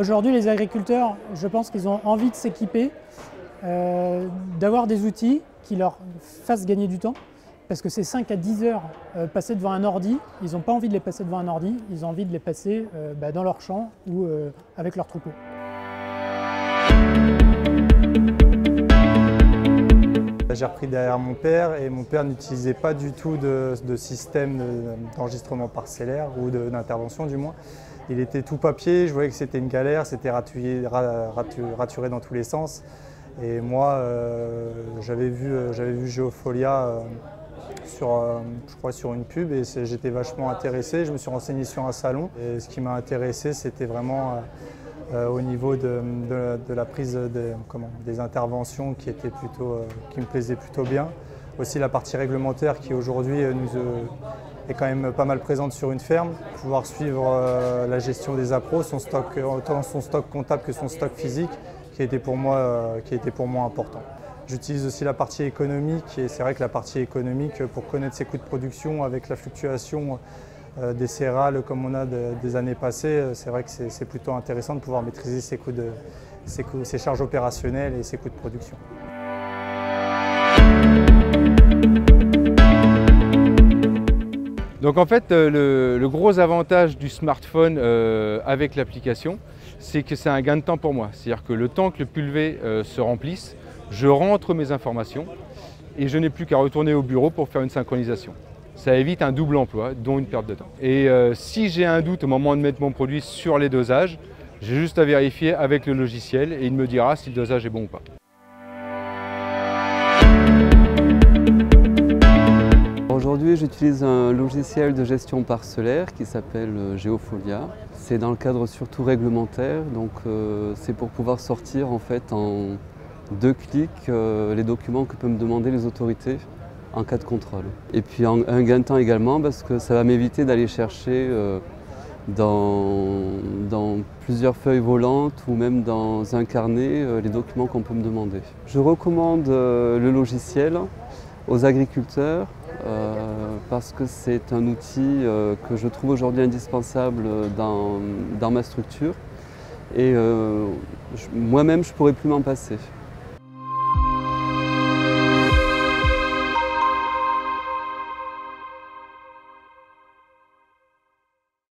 Aujourd'hui, les agriculteurs, je pense qu'ils ont envie de s'équiper, d'avoir des outils qui leur fassent gagner du temps. Parce que ces 5 à 10 heures passées devant un ordi, ils n'ont pas envie de les passer devant un ordi, ils ont envie de les passer dans leur champ ou avec leur troupeau. J'ai repris derrière mon père et mon père n'utilisait pas du tout de système d'enregistrement parcellaire ou d'intervention du moins. Il était tout papier, je voyais que c'était une galère, c'était raturé dans tous les sens. Et moi, j'avais vu Geofolia je crois sur une pub et j'étais vachement intéressé. Je me suis renseigné sur un salon et ce qui m'a intéressé, c'était vraiment au niveau de la prise des interventions qui me plaisait plutôt bien. Aussi la partie réglementaire qui aujourd'hui est quand même pas mal présente sur une ferme. Pouvoir suivre la gestion des appros, autant son stock comptable que son stock physique qui était pour moi important. J'utilise aussi la partie économique et c'est vrai que la partie économique, pour connaître ses coûts de production avec la fluctuation des céréales comme on a des années passées, c'est vrai que c'est plutôt intéressant de pouvoir maîtriser ses charges opérationnelles et ses coûts de production. Donc en fait, le gros avantage du smartphone avec l'application, c'est que c'est un gain de temps pour moi. C'est-à-dire que le temps que le pulvé se remplisse, je rentre mes informations et je n'ai plus qu'à retourner au bureau pour faire une synchronisation. Ça évite un double emploi, dont une perte de temps. Et si j'ai un doute au moment de mettre mon produit sur les dosages, j'ai juste à vérifier avec le logiciel et il me dira si le dosage est bon ou pas. Aujourd'hui, j'utilise un logiciel de gestion parcellaire qui s'appelle Geofolia. C'est dans le cadre surtout réglementaire, donc c'est pour pouvoir sortir en fait en 2 clics les documents que peuvent me demander les autorités en cas de contrôle. Et puis un gain de temps également parce que ça va m'éviter d'aller chercher dans plusieurs feuilles volantes ou même dans un carnet les documents qu'on peut me demander. Je recommande le logiciel aux agriculteurs parce que c'est un outil que je trouve aujourd'hui indispensable dans ma structure et moi-même je ne pourrais plus m'en passer.